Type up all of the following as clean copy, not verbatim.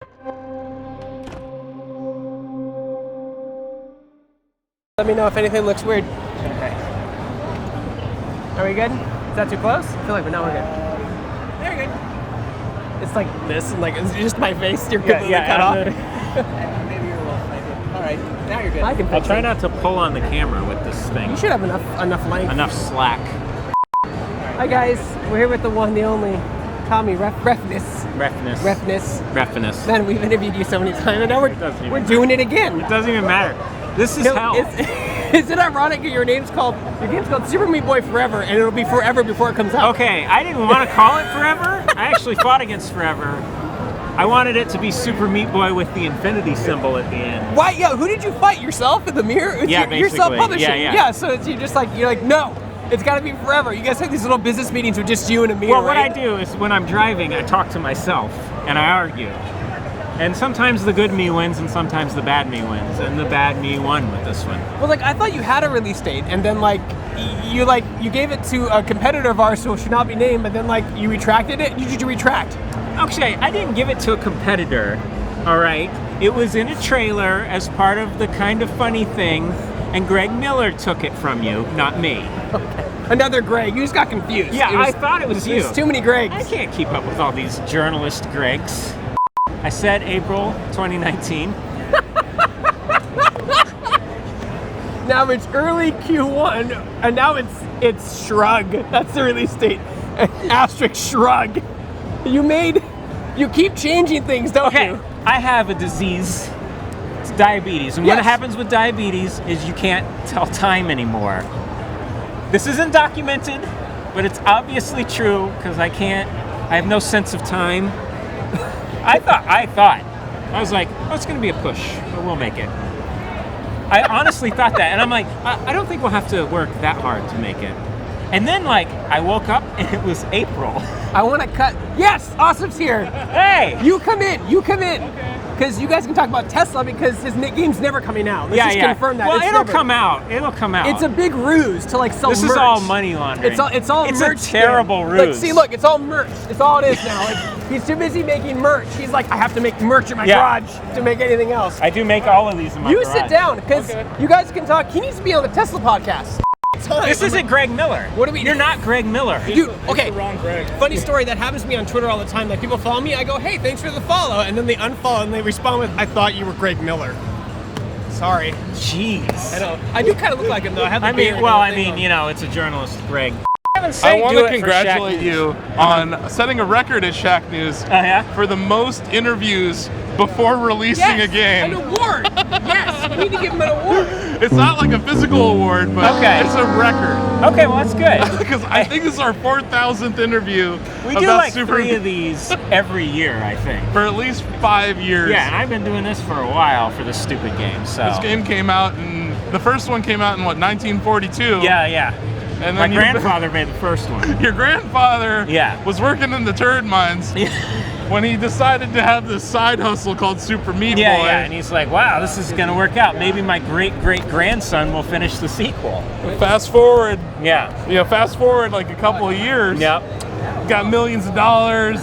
Let me know if anything looks weird. Okay. Are we good? Is that too close? I feel like we're good. Very good. It's like this, and like it's just my face. You're completely cut off. Maybe you're a little flanky. All right, now you're good. I'll try not to pull on the camera with this thing. You should have enough length. Enough slack. Hi guys, we're here with the one, the only Tommy Refenes. Refenes. Man, we've interviewed you so many times, and now we're doing it again. It doesn't even matter. This is hell. Is it ironic that your game's called Super Meat Boy Forever, and it'll be forever before it comes out? Okay, I didn't want to call it Forever. I actually fought against Forever. I wanted it to be Super Meat Boy with the infinity symbol at the end. Why? Yeah, who did you fight? Yourself in the mirror? You're self-publishing. Yeah. So you're like, no, it's got to be Forever. You guys have these little business meetings with just you and a mirror. Well, what I do is when I'm driving, I talk to myself and I argue. And sometimes the good me wins, and sometimes the bad me wins, and the bad me won with this one. Well, like I thought you had a release date, and then you gave it to a competitor of ours who should not be named, but then you retracted it. Did you retract? Okay, I didn't give it to a competitor. All right, it was in a trailer as part of the Kind of Funny thing, and Greg Miller took it from you, not me. Okay. Another Greg. You just got confused. Yeah, I thought it was you. There's too many Gregs. I can't keep up with all these journalist Gregs. I said April 2019. Now it's early Q1, and now it's Shrug. That's the release date. Asterisk Shrug. You keep changing things, don't you? Okay, I have a disease. It's diabetes, and what happens with diabetes is you can't tell time anymore. This isn't documented, but it's obviously true because I have no sense of time. I thought. I was like, oh, it's going to be a push, but we'll make it. I honestly thought that, and I'm like, I don't think we'll have to work that hard to make it. And then, I woke up, and it was April. I want to cut. Yes, Awesome's here. Hey! You come in. Okay. Because you guys can talk about Tesla because his game's never coming out. Let's just confirm that. Well, it'll come out. It's a big ruse to sell this merch. This is all money laundering. It's all merch. It's a terrible ruse. Look, it's all merch. It's all it is now. He's too busy making merch. He's like, I have to make merch in my garage to make anything else. I do make all of these in my garage. You sit down because you guys can talk. He needs to be on the Tesla podcast. This isn't Greg Miller. What are we? You're not Greg Miller. Dude, okay. Wrong Greg. Funny story that happens to me on Twitter all the time. People follow me. I go, hey, thanks for the follow, and then they unfollow and they respond with, I thought you were Greg Miller. Sorry. Jeez. I know. I do kind of look like him though. it's a journalist, Greg. I want to congratulate you on setting a record at Shacknews for the most interviews before releasing a game. An award. Yes, we need to give him an award. It's not like a physical award, but it's a record. Okay, well that's good. Because I think it's our 4,000th interview. We do 3 of these every year, I think. For at least 5 years. Yeah, and I've been doing this for a while for this stupid game. So this game came out, the first one came out in 1942. Yeah. And my grandfather made the first one. Your grandfather was working in the turd mines when he decided to have this side hustle called Super Meat Boy. Yeah, and he's like, wow, this is going to work out. Maybe my great-great-grandson will finish the sequel. Fast forward. Fast forward a couple of years. Yep. Got millions of dollars.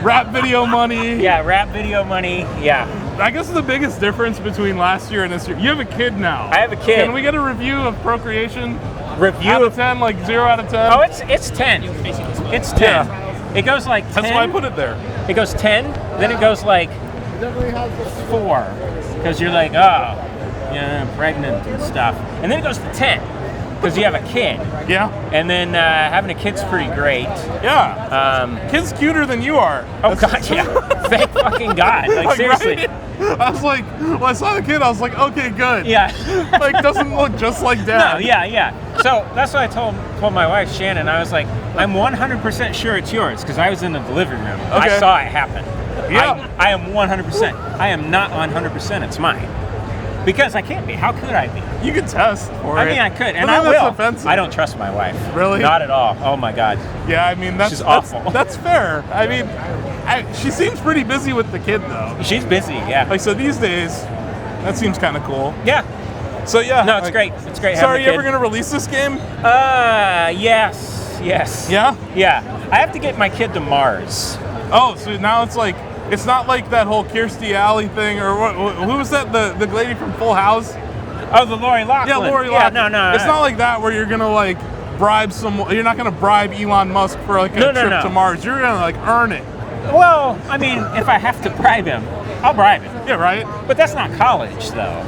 Rap video money. Yeah, rap video money. Yeah. I guess the biggest difference between last year and this year, you have a kid now. I have a kid. Can we get a review of Procreation? Review out of 10, 0 out of 10? Oh, it's 10. It's 10. Yeah. It goes 10. That's why I put it there. It goes 10, then it goes 4. Because you're pregnant and stuff. And then it goes to 10. Because you have a kid. Yeah. And then having a kid's pretty great. Yeah. Kid's cuter than you are. Oh, God, yeah. Thank fucking God. Seriously. Right? I was like, when I saw the kid, I was like, okay, good. Yeah. Doesn't look just like Dad. No, yeah. So that's what I told my wife, Shannon. I was like, I'm 100% sure it's yours because I was in the living room. Okay. I saw it happen. Yeah. I am 100%. I am not 100%. It's mine. Because I can't be. How could I be? You could test for it. I mean, I could, and I will. That's offensive. I don't trust my wife. Really? Not at all. Oh my God. Yeah, I mean she's awful. That's fair. I mean, she seems pretty busy with the kid though. She's busy. Yeah. So these days, that seems kind of cool. Yeah. So yeah. No, it's great. It's great. So are you ever gonna release this game? Yes. Yeah. Yeah. I have to get my kid to Mars. Oh, so now it's It's not like that whole Kirstie Alley thing, or who was that? The lady from Full House? Oh, the Lori Loughlin. Yeah, Lori Loughlin. Yeah, no. It's not like that where you're gonna like bribe someone. You're not gonna bribe Elon Musk for like a trip to Mars. You're gonna like earn it. Well, I mean, if I have to bribe him, I'll bribe him. Yeah, right. But that's not college, though.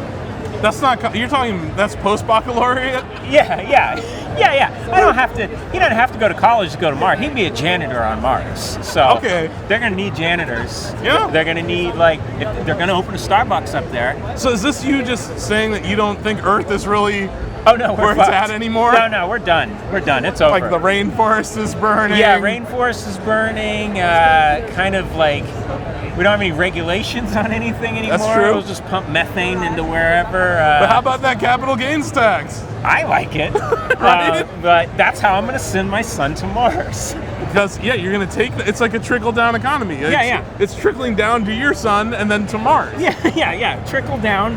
That's not. You're talking. That's post-baccalaureate. Yeah. I don't have to. He doesn't have to go to college to go to Mars. He'd be a janitor on Mars. So okay, they're gonna need janitors. Yeah. They're gonna need if they're gonna open a Starbucks up there. So is this you just saying that you don't think Earth is really? Oh no, where it's at anymore? No, we're done. We're done. It's over. Like the rainforest is burning. Yeah, rainforest is burning. Kind of like. We don't have any regulations on anything anymore. That's true. We'll just pump methane into wherever. But how about that capital gains tax? I like it. Right? But that's how I'm going to send my son to Mars. Because, you're going to take... It's like a trickle-down economy. It's trickling down to your son and then to Mars. Yeah. Trickle down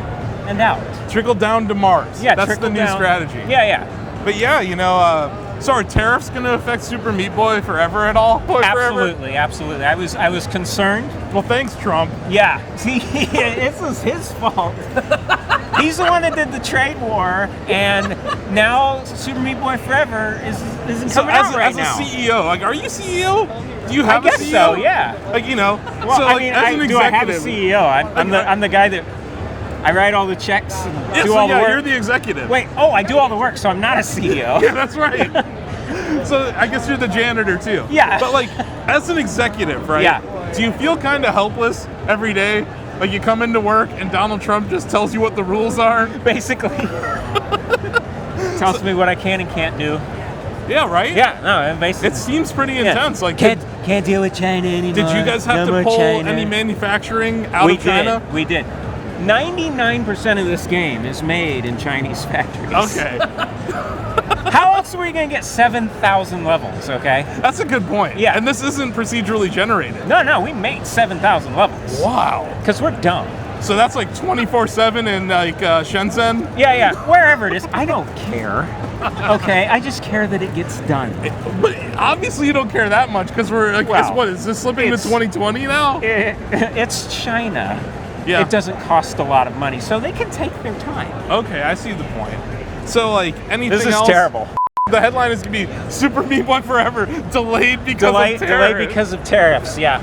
and out. Trickle down to Mars. Yeah, that's the new strategy. Yeah. But so are tariffs going to affect Super Meat Boy forever at all? Absolutely. I was concerned. Well, thanks, Trump. Yeah. See, this is his fault. He's the one that did the trade war, and now Super Meat Boy Forever isn't coming out right now. As a CEO, are you CEO? Do you have a CEO? I guess so, yeah. Well, so as an executive, do I have a CEO? I'm the guy that I write all the checks and do all the work. You're the executive. Wait, I do all the work, so I'm not a CEO. Yeah, that's right. So I guess you're the janitor too. Yeah. But as an executive, right? Yeah. Do you feel kind of helpless every day? Like you come into work and Donald Trump just tells you what the rules are? Basically. Tells me what I can and can't do. Yeah, right? Yeah, no, basically. It seems pretty intense. Like can't deal with China anymore. Did you guys have to pull any manufacturing out of China? We did. 99% of this game is made in Chinese factories. Okay. How else are we going to get 7,000 levels, okay? That's a good point. Yeah. And this isn't procedurally generated. No, we made 7,000 levels. Wow. Because we're dumb. So that's like 24/7 in Shenzhen? Yeah. Wherever it is, I don't care. Okay, I just care that it gets done. But obviously you don't care that much because we're what is this slipping to 2020 now? It's China. Yeah. It doesn't cost a lot of money, so they can take their time. Okay, I see the point. So anything else? This is terrible. The headline is going to be Super Meat Boy Forever delayed because of tariffs. Delayed because of tariffs, yeah.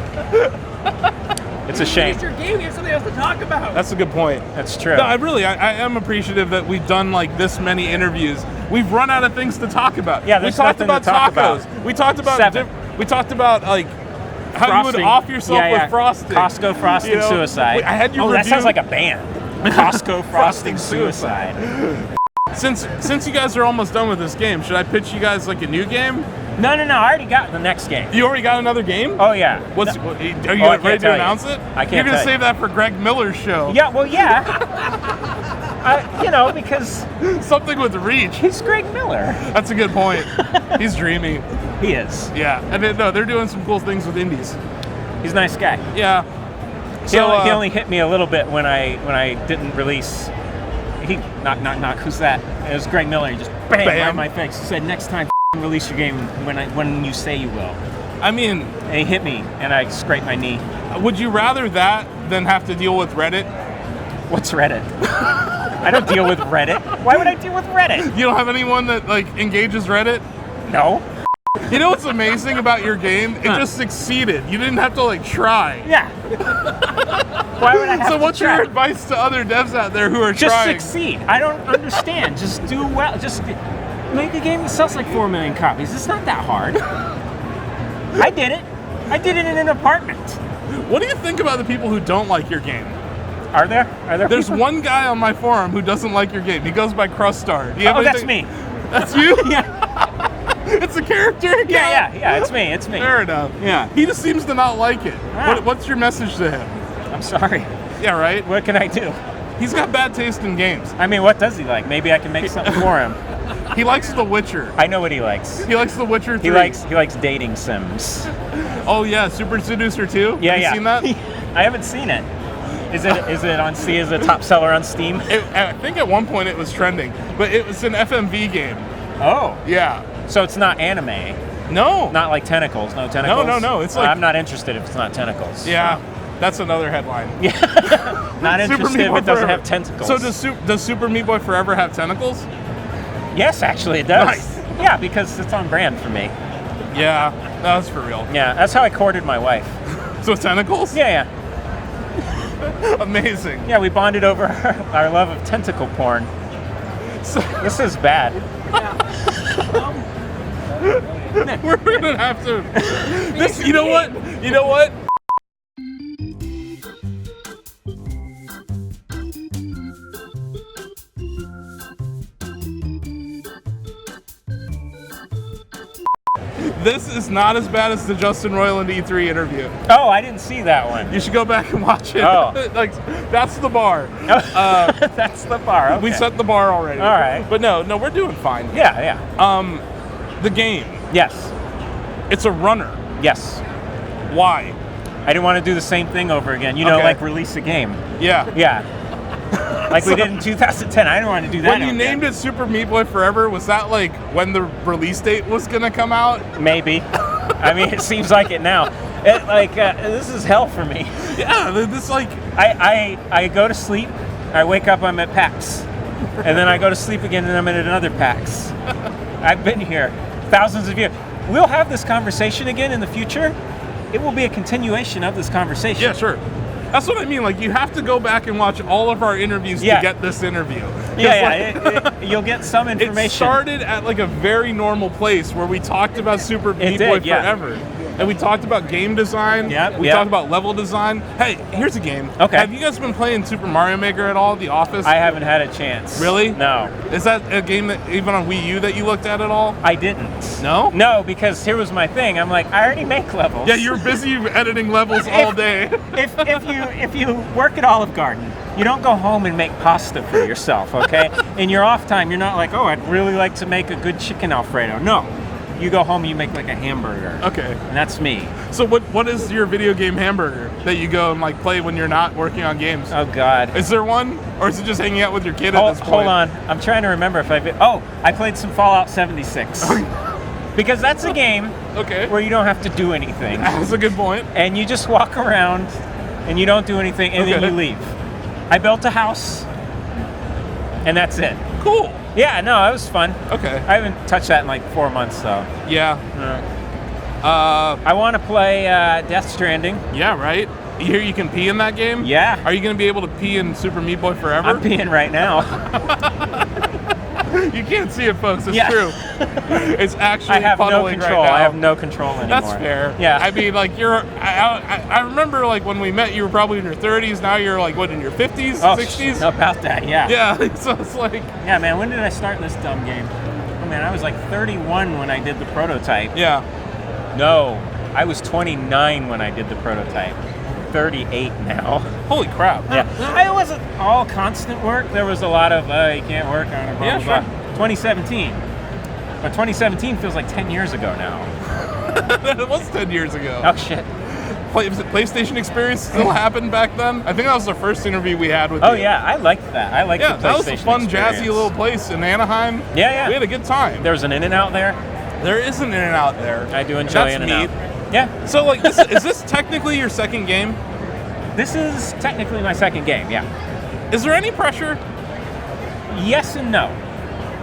It's a shame. It's your game. You have something else to talk about. That's a good point. That's true. No, I am appreciative that we've done this many interviews. We've run out of things to talk about. Yeah, we talked about tacos. We talked about we talked about how frosting. You would off yourself with frosting. Costco frosting suicide. I had you review. That sounds like a band. Costco frosting suicide. Since you guys are almost done with this game, should I pitch you guys a new game? No. I already got the next game. You already got another game? Oh yeah. Are you ready to announce it? I can't. You're gonna save that for Greg Miller's show. Yeah. Well, yeah. Because something with reach. He's Greg Miller. That's a good point. He's dreamy. He is. Yeah, and they're doing some cool things with indies. He's a nice guy. Yeah. He only hit me a little bit when I didn't release. He knock. Who's that? It was Greg Miller. He just bam right in my face. He said, "Next time, release your game when you say you will." I mean, and he hit me, and I scraped my knee. Would you rather that than have to deal with Reddit? What's Reddit? I don't deal with Reddit. Why would I deal with Reddit? You don't have anyone that engages Reddit? No. You know what's amazing about your game? It just succeeded. You didn't have to Yeah. try. Why would I have to So what's try? your advice to other devs out there who are just trying? Just succeed. I don't understand. Just do well. Just make a game that sells like 4 million copies. It's not that hard. I did it. I did it in an apartment. What do you think about the people who don't like your game? Are there? There's people? one guy on my forum who doesn't like your game. He goes by Crustar. That's me. That's you? Yeah. It's a character account? Yeah, it's me. Fair enough. Yeah. He just seems to not like it. Ah. What's your message to him? I'm sorry. Yeah, right? What can I do? He's got bad taste in games. I mean, what does he like? Maybe I can make something for him. He likes The Witcher. I know what he likes. He likes The Witcher 3. He likes dating sims. Oh yeah, Super Seducer 2? Yeah, Have you seen that? I haven't seen it. Is it on Steam? Is it a top seller on Steam? I think at one point it was trending, but it was an FMV game. Oh. Yeah. So it's not anime. No. Not like tentacles. No tentacles. No. It's like I'm not interested if it's not tentacles. Yeah. That's another headline. Not Super interested Meat if Boy it doesn't Forever. have tentacles. So does Super Meat Boy Forever have tentacles? Yes, actually it does. Nice. Yeah, because it's on brand for me. Yeah, that's for real. Yeah, that's how I courted my wife. So tentacles? Yeah. Amazing. Yeah, we bonded over our love of tentacle porn. So, This is bad. we're gonna have to. This. You know what? You know what? This is not as bad as the Justin Roiland E3 interview. Oh, I didn't see that one. You should go back and watch it. Oh. Like, that's the bar. That's the bar. Okay. We set the bar already. All right. But no, we're doing fine. Yeah. The game. Yes. It's a runner. Yes. Why? I didn't want to do the same thing over again. You know, Okay. like release a game. Yeah. Yeah. Like we did in 2010. I didn't want to do that. When you named it Super Meat Boy Forever, was that like when the release date was gonna come out? Maybe. I mean, it seems like it now. This is hell for me. Yeah, this like. I go to sleep. I wake up. I'm at PAX, and then I go to sleep again, and I'm at another PAX. I've been here thousands of years. We'll have this conversation again in the future. It will be a continuation of this conversation. Yeah, sure. That's what I mean. Like, you have to go back and watch all of our interviews to get this interview. You'll get some information. It started at like a very normal place where we talked about Super Meat Boy Forever. And we talked about game design. We talked about level design. Hey, here's a game. Okay. Have you guys been playing Super Mario Maker at all? The Office? I haven't had a chance. Really? No. Is that a game that even on Wii U that you looked at all? I didn't. No? No, because here was my thing. I'm like, I already make levels. Yeah, you're busy editing levels all day. If you work at Olive Garden, you don't go home and make pasta for yourself, okay? In your off time, you're not like, oh, I'd really like to make a good chicken Alfredo. No. You go home and you make like a hamburger. Okay. And that's me. So what is your video game hamburger that you go and like play when you're not working on games? Oh God. Is there one? Or is it just hanging out with your kid at this point? Hold on. I'm trying to remember if I played some Fallout 76. Because that's a game where you don't have to do anything. That's a good point. And you just walk around and you don't do anything and then you leave. I built a house and that's it. Cool. Yeah, no, it was fun. Okay. I haven't touched that in like 4 months, though. Yeah. I want to play Death Stranding. Yeah, right? You hear you can pee in that game? Yeah. Are you going to be able to pee in Super Meat Boy Forever? I'm peeing right now. You can't see it, folks. It's true. It's actually I have no puddling control. right now. I have no control anymore. That's fair. Yeah. I mean, like, I remember, like, when we met, you were probably in your 30s. Now you're, like, what, in your 50s, 60s? About that, yeah. Yeah, so it's like... Yeah, man, when did I start this dumb game? Oh, man, I was, like, 31 when I did the prototype. Yeah. No, I was 29 when I did the prototype. 38 now. Holy crap. Yeah. It wasn't all constant work. There was a lot of, you can't work on it, blah, blah, blah. 2017. But 2017 feels like 10 years ago now. It was 10 years ago. Oh, shit. PlayStation Experience still happened back then? I think that was the first interview we had with you. Oh, yeah. I liked that. I liked the PlayStation that was a fun, Experience. jazzy little place in Anaheim. Yeah. We had a good time. There's an In-N-Out there. There is an In-N-Out there. I do enjoy In-N-Out. Yeah. So, like, is this technically your second game? This is technically my second game, yeah. Is there any pressure? Yes and no.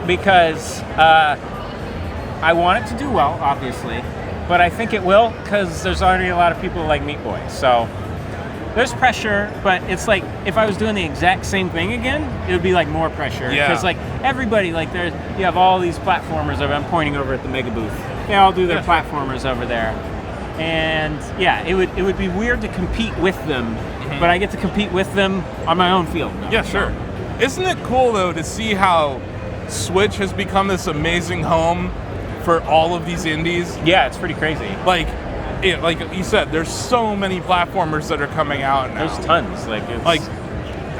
Because I want it to do well, obviously, but I think it will because there's already a lot of people who like Meat Boy. So there's pressure, but it's like if I was doing the exact same thing again, it would be like more pressure. Yeah. Because like everybody, like you have all these platformers over. I'm pointing over at the mega booth. They all do their platformers over there. And yeah, it would be weird to compete with them, but I get to compete with them on my own field. Yeah, sure. Isn't it cool though to see how Switch has become this amazing home for all of these indies? Yeah, it's pretty crazy. Like you said, there's so many platformers that are coming out now. There's tons. Like,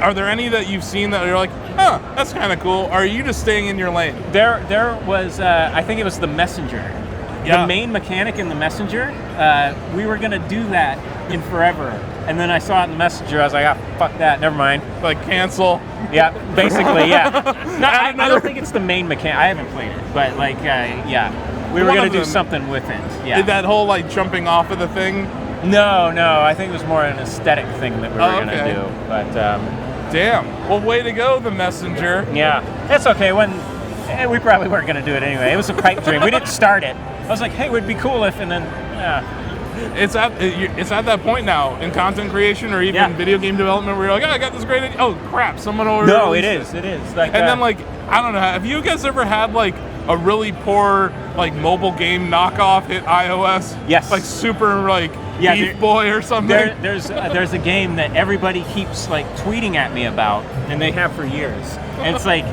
are there any that you've seen that you're like, huh, that's kind of cool? Or are you just staying in your lane? There was, I think it was the Messenger. Yeah. The main mechanic in the Messenger, we were gonna do that in Forever, and then I saw it in the Messenger. I was like, fuck that, never mind. Like cancel. Yeah, basically, yeah. No, I don't think it's the main mechanic. I haven't played it, but like, we were gonna do something with it. Yeah. Did that whole like jumping off of the thing? No, I think it was more an aesthetic thing that we were going to do. But damn. Well, way to go, the messenger. Yeah, it's okay. We probably weren't going to do it anyway. It was a pipe dream. We didn't start it. I was like, hey, it would be cool if, and then, It's at that point now in content creation or even video game development where you're like, oh, I got this great idea. Oh, crap, someone already released it is. Like, and then, like, I don't know, have you guys ever had, like, a really poor, like, mobile game knockoff hit iOS? Yes. Like, super, like, Beef Boy or something? There's a game that everybody keeps, like, tweeting at me about, and they have for years. And it's like,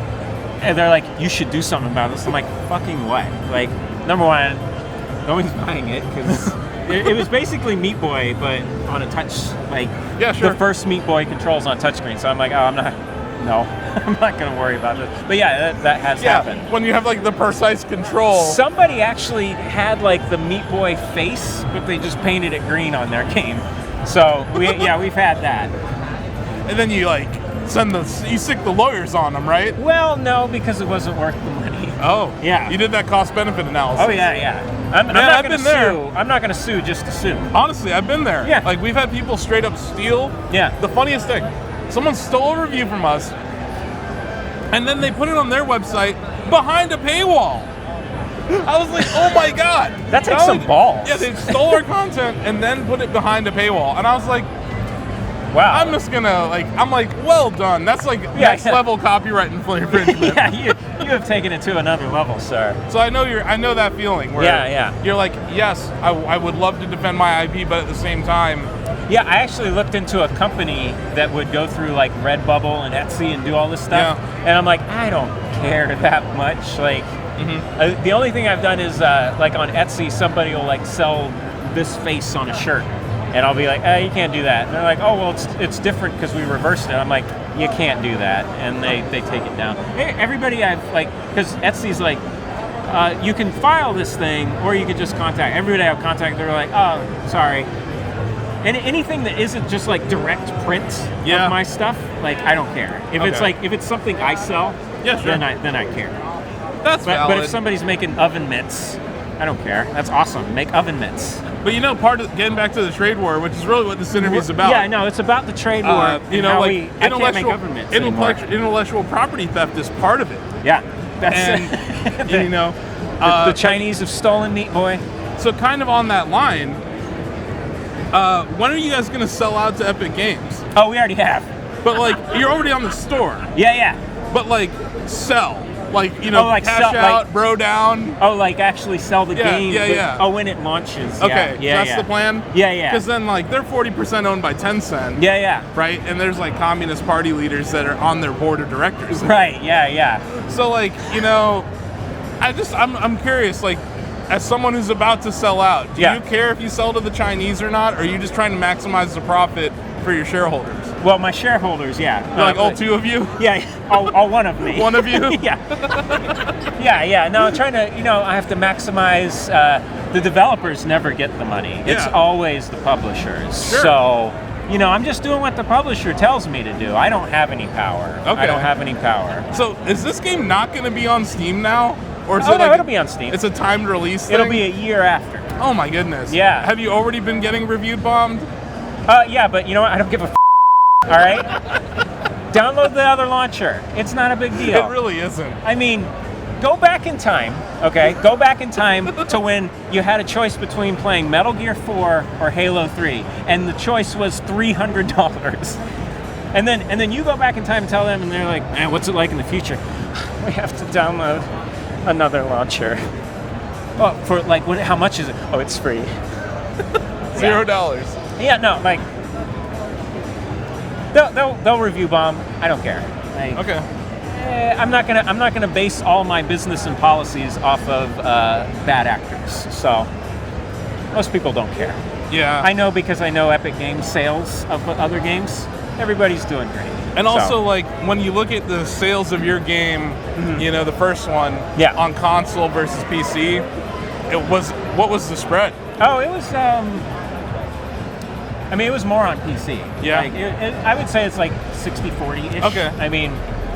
and they're like, you should do something about this. I'm like, fucking what? Like, number one, no one's buying it, because it was basically Meat Boy, but on a touch, like, the first Meat Boy controls on touchscreen. So I'm like, I'm not going to worry about this. But yeah, that has happened. When you have, like, the precise control. Somebody actually had, like, the Meat Boy face, but they just painted it green on their game. So we've had that. And then you, like, you stick the lawyers on them, right? Well, no, because it wasn't worth the money. Oh, yeah. You did that cost-benefit analysis. Oh yeah. I'm not going to sue. I'm not going to sue just to sue. Honestly, I've been there. Yeah. Like, we've had people straight up steal. Yeah. The funniest thing, someone stole a review from us, and then they put it on their website behind a paywall. I was like, oh my god. That takes some balls. Yeah, they stole our content and then put it behind a paywall. And I was like, wow. I'm just gonna, like, well done. That's like next level copyright infringement. Yeah, you have taken it to another level, sir. So I know that feeling where you're like, yes, I would love to defend my IP, but at the same time. Yeah, I actually looked into a company that would go through like Redbubble and Etsy and do all this stuff. Yeah. And I'm like, I don't care that much. Like, the only thing I've done is like on Etsy, somebody will like sell this face on a shirt. And I'll be like, you can't do that. And they're like, oh, well, it's different because we reversed it. I'm like, you can't do that. And they take it down. Everybody I've, like, because Etsy's like, you can file this thing or you could just contact. Everybody I've contacted, they're like, oh, sorry. And anything that isn't just like direct print of my stuff, like, I don't care. If it's something I sell, then I care. That's valid. But if somebody's making oven mitts, I don't care. That's awesome. Make oven mitts. But getting back to the trade war, which is really what this interview is about. Yeah, no, it's about the trade war. I can't make governments intellectual property theft is part of it. Yeah, that's the Chinese have stolen Meat Boy. So kind of on that line, when are you guys going to sell out to Epic Games? Oh, we already have. But like, you're already on the store. Yeah. But like, sell. Like, like cash out, like, bro down. Oh, like actually sell the game. Yeah. Oh, when it launches. Okay, that's the plan? Yeah. Because then, like, they're 40% owned by Tencent. Yeah. Right? And there's, like, Communist Party leaders that are on their board of directors. Right, yeah. So, like, I'm curious, like, as someone who's about to sell out, do you care if you sell to the Chinese or not? Or are you just trying to maximize the profit for your shareholders? Well, my shareholders, like all two of you? Yeah, all one of me. One of you? Yeah. No, I'm trying to, I have to maximize, the developers never get the money. It's always the publishers. Sure. So, I'm just doing what the publisher tells me to do. I don't have any power. Okay. I don't have any power. So, is this game not going to be on Steam now? Or is it'll be on Steam. It's a timed release thing? It'll be a year after. Oh my goodness. Yeah. Have you already been getting reviewed bombed? Yeah, but you know what? I don't give a all right? Download the other launcher. It's not a big deal. It really isn't. I mean, go back in time, okay? Go back in time to when you had a choice between playing Metal Gear 4 or Halo 3, and the choice was $300. And then you go back in time and tell them, and they're like, man, what's it like in the future? We have to download another launcher. Oh, for like, how much is it? Oh, it's free. $0. Yeah, no, like, they'll review bomb. I don't care. Okay. I'm not gonna base all my business and policies off of bad actors. So most people don't care. Yeah. I know because I know Epic Games sales of other games. Everybody's doing great. And also, like, when you look at the sales of your game, the first one on console versus PC, what was the spread? Oh, it was. It was more on PC. Yeah. Like, I would say it's like 60-40-ish. Okay. I mean,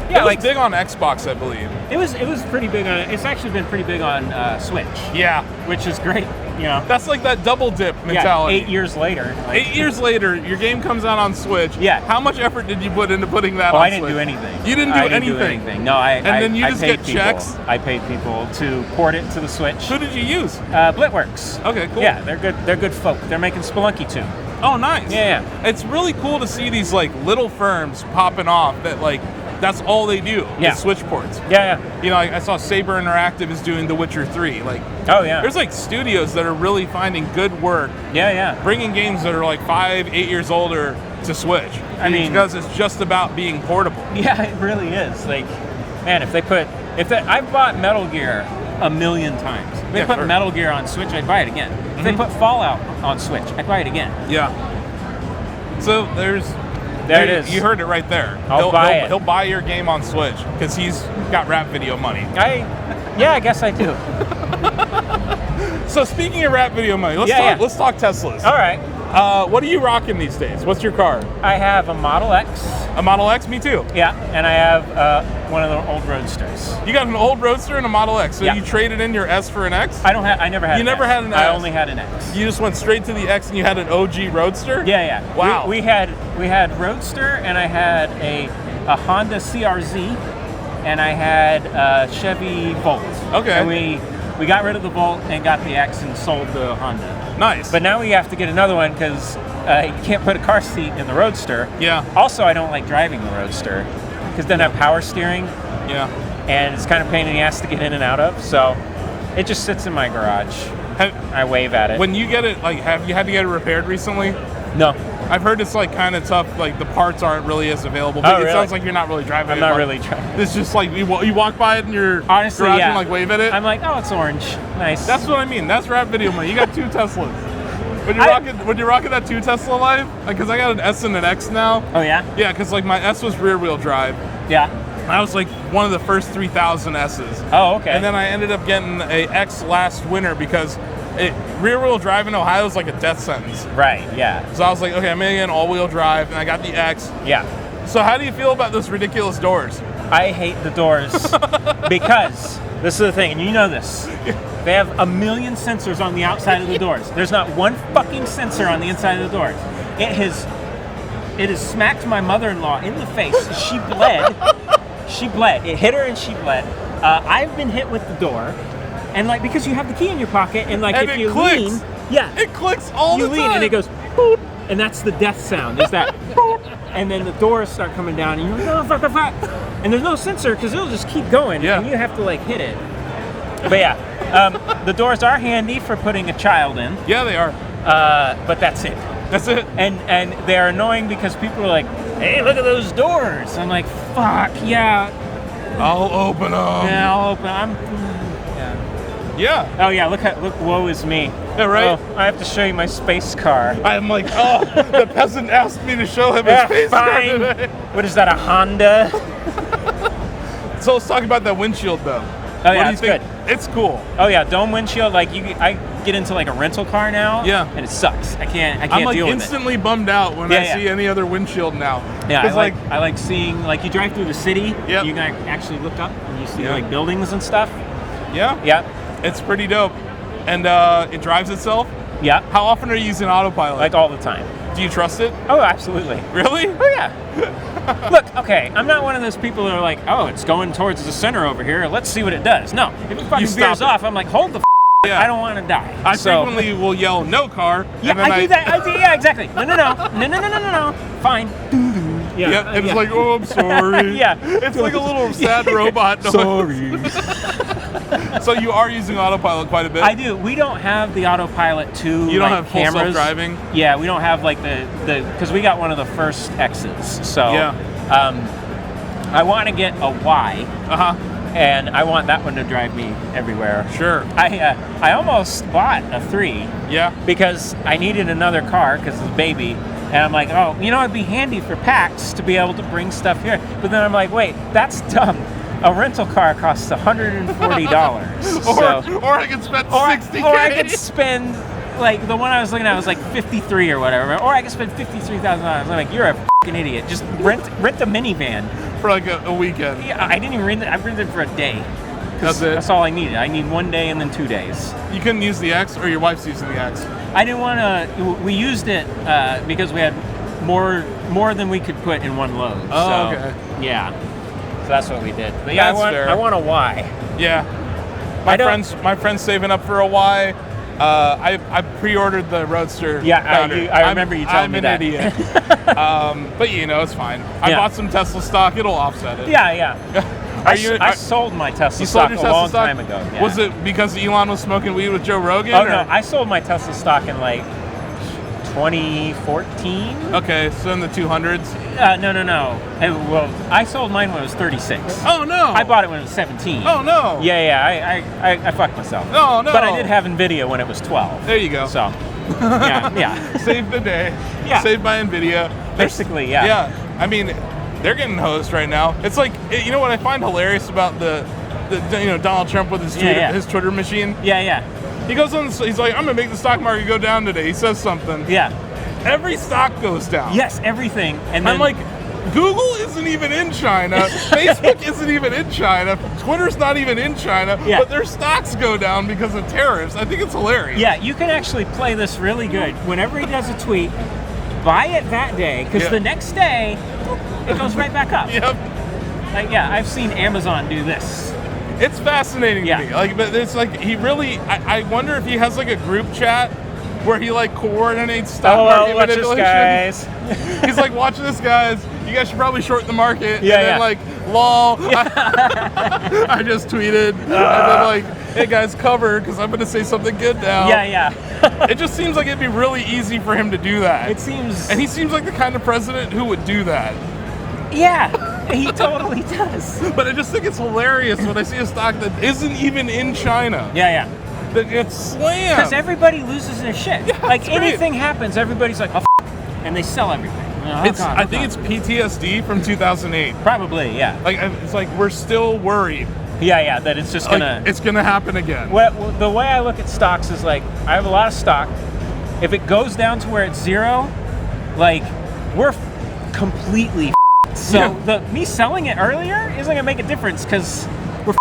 it was big on Xbox, I believe. It was pretty big on. It's actually been pretty big on Switch. Yeah. Which is great. That's like that double dip mentality. 8 years later. 8 years later, your game comes out on Switch. Yeah. How much effort did you put into putting that on I Switch? didn't do anything. You didn't do anything? No, then you I just paid get people. checks? I paid people to port it to the Switch. Who did you use? Blitworks. Okay, cool. Yeah, they're good. They're good folk. They're making Spelunky 2. Oh, nice. Yeah. It's really cool to see these like little firms popping off that like that's all they do. Yeah. Is Switch ports. Yeah. I saw Saber Interactive is doing The Witcher 3. Like, oh yeah. there's like studios that are really finding good work. Yeah. Bringing games that are like 5, 8 years older to Switch. Because it's just about being portable. Yeah, it really is. Like, man, I've bought Metal Gear a million times. If they put Metal Gear on Switch, I'd buy it again. If they put Fallout on Switch, I'd buy it again. Yeah. So there it is. You heard it right there. He'll buy it. He'll buy your game on Switch because he's got rap video money. I guess I do. So speaking of rap video money, let's talk Teslas. All right. What are you rocking these days? What's your car? I have a Model X. A Model X? Me too. Yeah, and I have one of the old Roadsters. You got an old Roadster and a Model X. So you traded in your S for an X? I never had. You never had an X. I only had an X. You just went straight to the X and you had an OG Roadster? Yeah. Wow. We had Roadster, and I had a Honda CRZ, and I had a Chevy Volt. Okay. And we got rid of the Volt and got the X and sold the Honda. Nice. But now we have to get another one because you can't put a car seat in the Roadster. Yeah. Also, I don't like driving the Roadster because it doesn't have power steering. Yeah. And it's kind of a pain in the ass to get in and out of. So it just sits in my garage. I wave at it. When you get it, like, have you had to get it repaired recently? No. I've heard it's like kind of tough. Like the parts aren't really as available. But it sounds like you're not really driving. I'm not really driving. It's just like you walk by it in your garage and like wave at it. I'm like, oh, it's orange. Nice. That's what I mean. That's rap video money. You got 2 Teslas. When you're rocking that 2 Tesla Life, because I got an S and an X now. Oh yeah. Yeah, because like my S was rear wheel drive. Yeah. I was like one of the first 3,000 S's. Oh, okay. And then I ended up getting a X last winter because rear wheel drive in Ohio is like a death sentence. Right. Yeah. So I was like, okay, I'm gonna get an all wheel drive, and I got the X. Yeah. So how do you feel about those ridiculous doors? I hate the doors because this is the thing, and you know this. They have a million sensors on the outside of the doors. There's not one fucking sensor on the inside of the doors. It has smacked my mother-in-law in the face. She bled. She bled. It hit her and she bled. I've been hit with the door, and like because you have the key in your pocket, and like if you lean, it clicks all the time. You lean and it goes boop, and that's the death sound. Is that boop, and then the doors start coming down, and you're like, oh fuck, and there's no sensor because it'll just keep going, and you have to like hit it. But yeah, the doors are handy for putting a child in. Yeah, they are. But that's it. That's it. And they're annoying because people are like, hey, look at those doors. I'm like, fuck, yeah. I'll open them. Yeah, I'll open them. Yeah. Oh yeah, look, woe is me. Yeah, right? Oh, I have to show you my space car. I'm like, oh, the peasant asked me to show him his space car today. What is that, a Honda? So let's talk about that windshield though. Oh yeah, it's good. It's cool. Oh yeah, dome windshield. Like I get into like a rental car now. Yeah. And it sucks. I can't I'm like deal with it. instantly bummed out when I see any other windshield now. Yeah, I like seeing, like, you drive through the city. Yep. You can actually look up and you see like buildings and stuff. Yeah. Yeah. It's pretty dope, and it drives itself. Yeah. How often are you using autopilot? Like all the time. Do you trust it? Oh, absolutely. Really? Oh yeah. Look, okay, I'm not one of those people that are like, oh, it's going towards the center over here. Let's see what it does. No, if it fucking veers off, I'm like, hold the yeah. I don't want to die. I frequently will yell, no car. Yeah, I do that. Yeah, exactly. No. Fine. Yeah. Yep, and it's like, oh, I'm sorry. Yeah. It's like a little sad robot noise. Sorry. So you are using autopilot quite a bit? I do. We don't have the autopilot 2 You don't like, have full cameras. self-driving? Yeah, we don't have like the because we got one of the first X's. So I want to get a Y. And I want that one to drive me everywhere. Sure. I almost bought a 3. Yeah. Because I needed another car because it's a baby. And I'm like, oh, you know, it'd be handy for PAX to be able to bring stuff here. But then I'm like, wait, that's dumb. A rental car costs $140. Or I could spend $60K. Or I could spend, like, the one I was looking at was like 53 or whatever. Or I could spend $53,000. I'm like, you're a fucking idiot. Just rent a minivan. For like a weekend. Yeah, I didn't even rent it. I rented it for a day. That's it. That's all I needed. I need 1 day and then 2 days. You couldn't use the X, or your wife's using the X? I didn't want to. We used it because we had more than we could put in one load. Oh, so, okay. Yeah. So that's what we did. But yeah, Fair. I want a Y. Yeah. My friend's saving up for a Y. I pre-ordered the Roadster. Yeah, powder. I remember you telling me that. I'm an idiot. But it's fine. I bought some Tesla stock. It'll offset it. Yeah. I sold my Tesla stock a long time ago. Yeah. Was it because Elon was smoking weed with Joe Rogan? Oh, no. I sold my Tesla stock in like 2014. Okay, so in the 200s? No. Well, I sold mine when it was 36. Oh, no. I bought it when it was 17. Oh, no. Yeah. I fucked myself. No. But I did have NVIDIA when it was 12. There you go. So, yeah. Saved the day. Yeah. Saved by NVIDIA. Basically, yeah. Yeah. I mean, they're getting hosed right now. It's like, what I find hilarious about the Donald Trump with his Twitter machine? Yeah. He goes on, he's like, I'm going to make the stock market go down today. He says something. Yeah. Every stock goes down. Yes, everything. And then, I'm like, Google isn't even in China. Facebook isn't even in China. Twitter's not even in China. Yeah. But their stocks go down because of tariffs. I think it's hilarious. Yeah, you can actually play this really good. Whenever he does a tweet, buy it that day, because the next day, it goes right back up. Yep. Like, I've seen Amazon do this. It's fascinating to me. Like, but it's like he really. I wonder if he has like a group chat where he like coordinates stock market watch this, guys. He's like, watch this, guys. You guys should probably short the market. Yeah, and then like, lol. I just tweeted. And then like, hey guys, cover because I'm gonna say something good now. Yeah. It just seems like it'd be really easy for him to do that. It seems. And he seems like the kind of president who would do that. Yeah, he totally does. But I just think it's hilarious when I see a stock that isn't even in China. Yeah. That gets slammed. Because everybody loses their shit. Yeah, like anything happens, everybody's like, oh, and they sell everything. I think it's PTSD from 2008. Probably, yeah. Like it's like we're still worried. Yeah, that it's just gonna. It's gonna happen again. The way I look at stocks is like I have a lot of stock. If it goes down to where it's zero, like we're completely. So me selling it earlier isn't gonna make a difference because we're.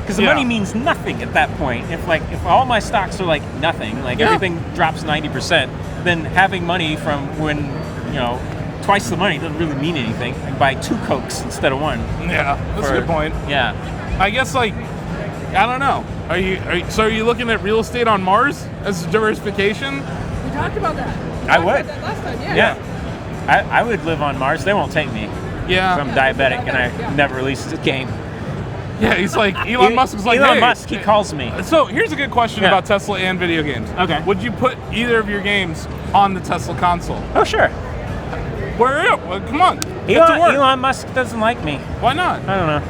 Because the money means nothing at that point. If all my stocks are like nothing, like everything drops 90%, then having money from when twice the money doesn't really mean anything. I can buy 2 Cokes instead of 1. Yeah, that's a good point. Yeah, I guess I don't know. Are you looking at real estate on Mars as diversification? We talked about that. I would. That last time, Yeah. I would live on Mars. They won't take me. Yeah. I'm diabetic and I never released the game. Yeah, he's like Elon Musk was like Elon hey. Musk. He calls me. So here's a good question about Tesla and video games. Okay. Would you put either of your games on the Tesla console? Oh sure. Well, come on. Elon Musk doesn't like me. Why not? I don't know.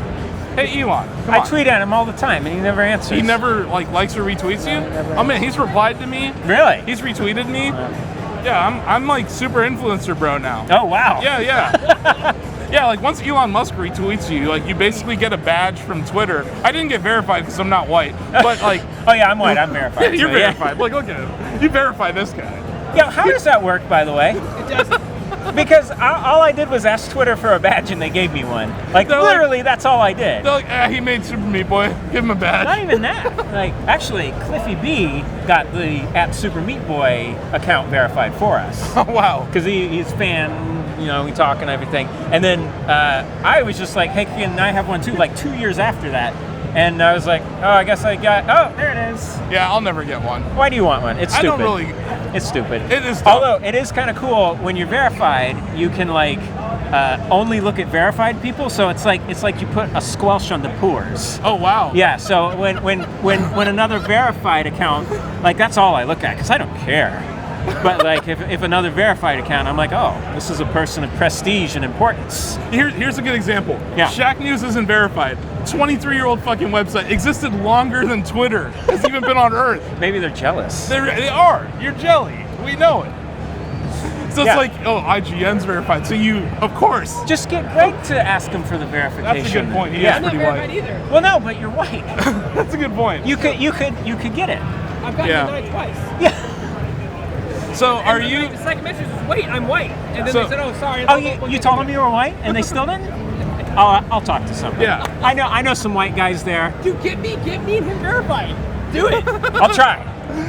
Hey Elon, come I on. tweet at him all the time and he never answers. He never likes or retweets you? I mean, he's replied to me. Really? He's retweeted me. Yeah, I'm like super influencer bro now. Oh wow. Yeah. Yeah, like once Elon Musk retweets you, like you basically get a badge from Twitter. I didn't get verified because I'm not white, but like. Oh yeah, I'm white. I'm verified. Yeah, you're verified. Like look at him. You verify this guy. Yeah, how does that work, by the way? It does. Because all I did was ask Twitter for a badge and they gave me one. Like literally, that's all I did. They're like, he made Super Meat Boy. Give him a badge. Not even that. Like actually, Cliffy B got the @Super Meat Boy account verified for us. Oh wow. Because he's a fan. We talk and everything. And then I was just like, hey, can I have one too? Like 2 years after that. And I was like, oh, I guess I got, oh, there it is. Yeah, I'll never get one. Why do you want one? It's stupid. I don't really. It's stupid. It is dumb. Although it is kind of cool when you're verified, you can only look at verified people. So it's like you put a squelch on the pores. Oh wow. Yeah. So when another verified account, like that's all I look at because I don't care. But like if another verified account, I'm like, oh, this is a person of prestige and importance. Here's a good example. Yeah. Shacknews isn't verified. 23-year-old fucking website existed longer than Twitter has even been on Earth. Maybe they're jealous. They are. You're jelly. We know it. So it's like, oh, IGN's verified. So you, of course. Just get Greg to ask him for the verification. That's a good point. He is I'm not pretty verified white. either. Well, no, but you're white. That's a good point. You could get it. I've gotten denied twice. Yeah. So are you? The second message was, wait, I'm white. And then So- they said, oh, sorry. Oh, you told them you were white, and they still didn't? I'll talk to somebody. Yeah. I know some white guys there. Dude, get me and him verified. Do it. I'll try.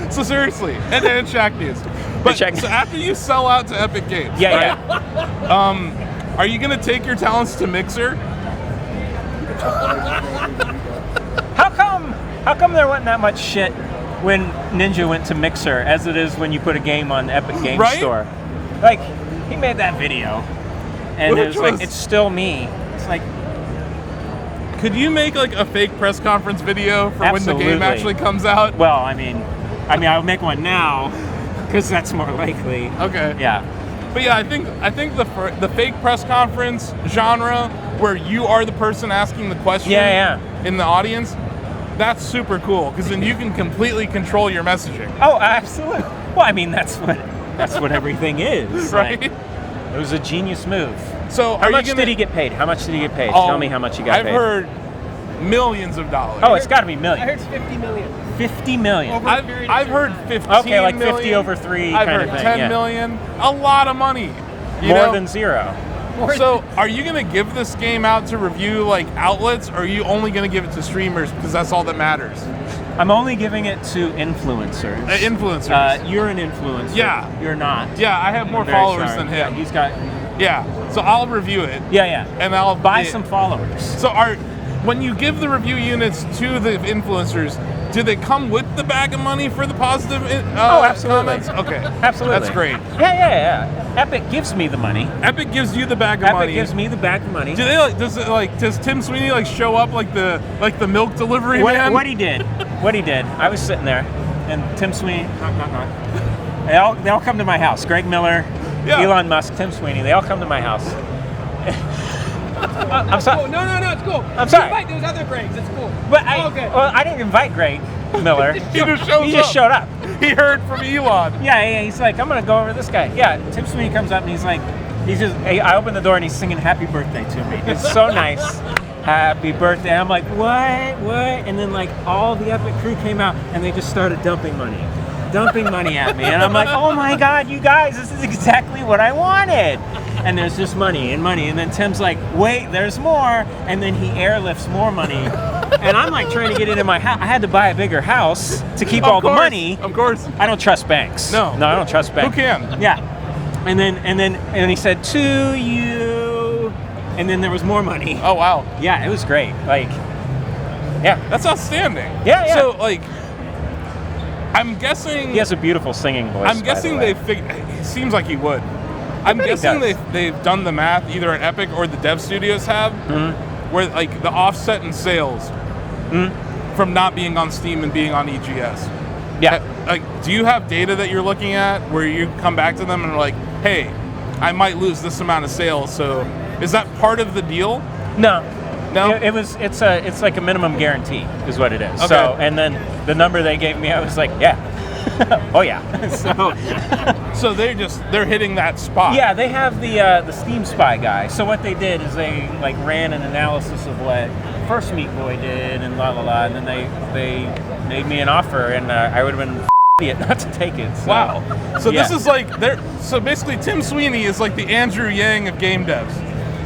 So seriously, and then Shacknews. But so after you sell out to Epic Games, Yeah, right? Are you gonna take your talents to Mixer? How come there wasn't that much shit when Ninja went to Mixer as it is when you put a game on Epic Games Right? Store? Like, he made that video, and it was like, was- it's still me. It's like, Could you make like a fake press conference video for when the game Absolutely. actually comes out? well, I mean, I'll make one now because that's more likely. Okay. Yeah. But yeah, I think the fake press conference genre where you are the person asking the question in the audience, that's super cool because then you can completely control your messaging. Oh, absolutely. Well, I mean, that's what everything is. Right? Like, it was a genius move. So How much did he get paid? How much did he get paid? Oh, Tell me how much he got I've paid. heard millions of dollars. Oh, it's got to be I millions. heard it's 50 million. 50 million. Over a period of I've time. heard 15 Okay, like 50 million. over 3 I've kind heard of thing. 10 yeah. million. A lot of money. You More know? than 0. So, are you going to give this game out to review like outlets, or are you only going to give it to streamers because that's all that matters? I'm only giving it to influencers. Influencers. You're an influencer. Yeah. You're not. Yeah, I have more I'm very followers sorry. than him. Yeah, he's got. Yeah, so I'll review it. Yeah. And I'll Buy some followers. So, when you give the review units to the influencers, do they come with the bag of money for the positive absolutely. comments? Okay, Absolutely. that's great. Yeah. Epic gives me the money. Epic gives you the bag of Epic money. gives me the bag of money. Do they does Tim Sweeney like show up like the milk delivery man? What he did, I was sitting there, and Tim Sweeney, knock. They all come to my house. Greg Miller, Yeah. Elon Musk, Tim Sweeney, they all come to my house. I'm sorry. Oh, no, it's cool. I'm sorry. Invite those other Gregs. It's cool. But okay. I didn't invite Greg Miller. He just shows He just up. showed up. He heard from Elon. Yeah, he's like, I'm gonna go over to this guy. Yeah, Tim Sweeney comes up and he's like, I open the door and he's singing happy birthday to me. It's so nice. Happy birthday. I'm like, what? And then like all the Epic crew came out and they just started dumping money at me. And I'm like, oh my God, you guys, this is exactly what I wanted. And there's just money. And then Tim's like, wait, there's more. And then he airlifts more money. And I'm like trying to get it in my house. I had to buy a bigger house to keep all the money. Of course. I don't trust banks. No, I don't trust banks. Who can? Yeah. And then he said, to you. And then there was more money. Oh wow. Yeah, it was great. Like, yeah. That's outstanding. Yeah. So like, I'm guessing He has a beautiful singing voice. I'm guessing by the they way. figured. It seems like he would. I'm bet he guessing does. they've done the math either at Epic or the dev studios have, where like the offset in sales from not being on Steam and being on EGS. Yeah. Like, do you have data that you're looking at where you come back to them and are like, hey, I might lose this amount of sales, so is that part of the deal? No. No? It's like a minimum guarantee is what it is. Okay. So, and then the number they gave me, I was like, yeah. Oh yeah. So they're hitting that spot. Yeah, they have the Steam Spy guy. So what they did is they like ran an analysis of what first Meat Boy did and and then they made me an offer, and I would have been idiot not to take it. So, Wow. So yeah. this is like so basically Tim Sweeney is like the Andrew Yang of game devs.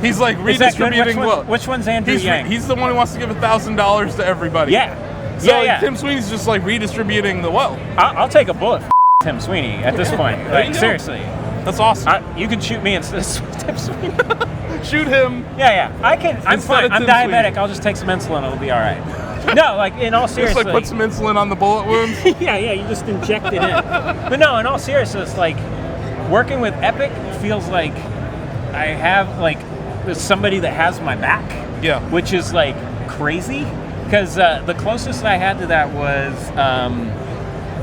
He's like Is that good? redistributing Which one's Andrew Yang? He's the one who wants to give $1,000 to everybody. Yeah. So yeah. Tim Sweeney's just like redistributing the wealth. I'll take a bullet for Tim Sweeney at this point. you Like go. seriously, That's awesome. you can shoot me instead of Tim Sweeney. Shoot him. Yeah. I can. I'm Instead fine. of I'm Tim diabetic. Sweeney. I'll just take some insulin. It'll be all right. No, like in all Just seriousness. like put some insulin on the bullet wounds. yeah. You just inject it in. But no, in all seriousness, like working with Epic feels like I have like somebody that has my back. Yeah. Which is like crazy. Because the closest I had to that was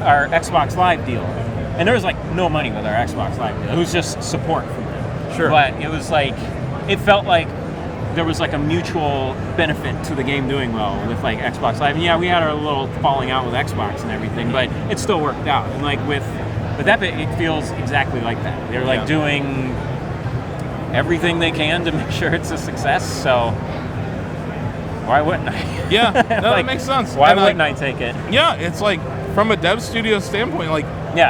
our Xbox Live deal. And there was like no money with our Xbox Live deal. It was just support from them. Sure. But it was like, it felt like there was like a mutual benefit to the game doing well with like Xbox Live. And yeah, we had our little falling out with Xbox and everything, but it still worked out. And like with Epic, it feels exactly like that. They're like doing everything they can to make sure it's a success. So why wouldn't I? Yeah, no, Like, that makes sense. Why And, wouldn't I take it? Yeah, it's like from a dev studio standpoint, like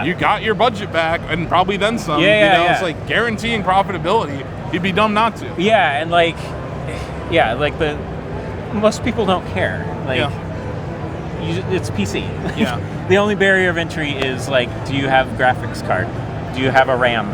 you got your budget back and probably then some. Yeah, It's like guaranteeing profitability. You'd be dumb not to. Yeah, and like Yeah, like most people don't care. Like, it's PC. Yeah. The only barrier of entry is like, do you have a graphics card? Do you have a RAM?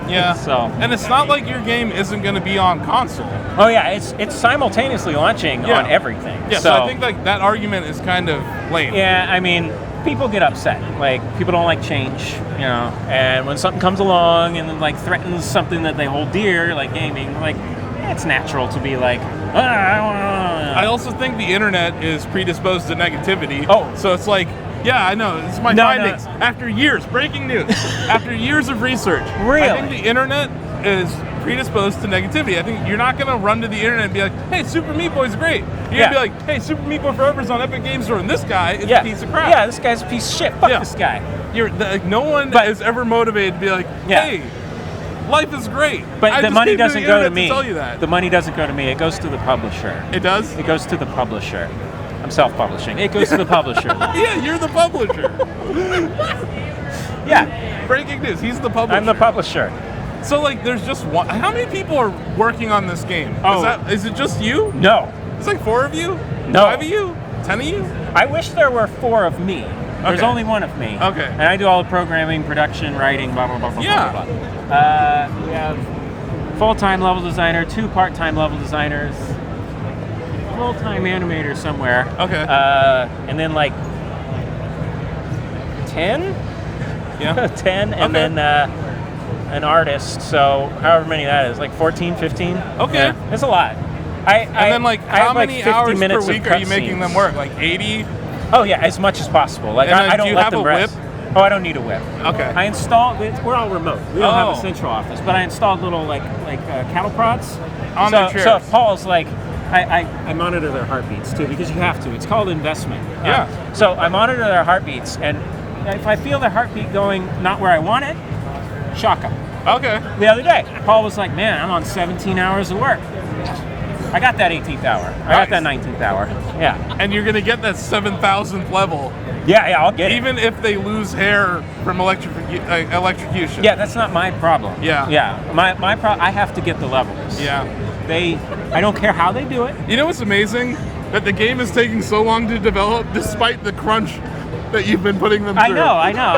Yeah. So, and it's not like your game isn't going to be on console. Oh yeah, it's simultaneously launching on everything. Yeah. So I think like that argument is kind of lame. Yeah, I mean, people get upset. Like, people don't like change, you know. And when something comes along and then like threatens something that they hold dear, like gaming, like it's natural to be like, I also think the internet is predisposed to negativity. Oh. So it's like, yeah, I know. It's my findings. After years, breaking news, after years of research. Really? I think the internet is predisposed to negativity. I think you're not going to run to the internet and be like, hey, Super Meat Boy's great. You're going to be like, hey, Super Meat Boy Forever's on Epic Games Store, and this guy is a piece of crap. Yeah, this guy's a piece of shit. Fuck this guy. No one is ever motivated to be like, hey, life is great. But the money doesn't go to me. To tell you that. The money doesn't go to me. It goes to the publisher. It does? It goes to the publisher. I'm self-publishing. It goes to the publisher. Yeah, you're the publisher. Yeah. Breaking news. He's the publisher. I'm the publisher. So, like, there's just one. How many people are working on this game? Is it just you? No. It's like 4 of you? No. 5 of you? 10 of you? I wish there were 4 of me. There's only 1 of me. Okay. And I do all the programming, production, writing, blah, blah, blah, blah, Yeah. blah, blah. We have full-time level designer, 2 part-time level designers, full-time animator somewhere. Okay. And then like 10? Yeah. 10, and then an artist, so however many that is, like 14, 15. Okay. Yeah, it's a lot. And then, like, how many hours per week are you making scenes. them work? Like 80? Oh, yeah, as much as possible. Like, And then I don't do you let have them a rest. whip? Oh, I don't need a whip. Okay. I installed, we're all remote. We don't have a central office, but I installed little, like cattle prods. On their chairs. So if Paul's like, I monitor their heartbeats too, because you have to. It's called investment. Yeah. So I monitor their heartbeats, and if I feel their heartbeat going not where I want it, shock them. Okay. The other day, Paul was like, man, I'm on 17 hours of work. I got that 18th hour. I got that 19th hour. Yeah. And you're going to get that 7,000th level. Yeah, I'll get Even if they lose hair from electrocution. Yeah, that's not my problem. Yeah. Yeah. My problem, I have to get the levels. Yeah. I don't care how they do it. You know what's amazing? That the game is taking so long to develop despite the crunch that you've been putting them through. I know.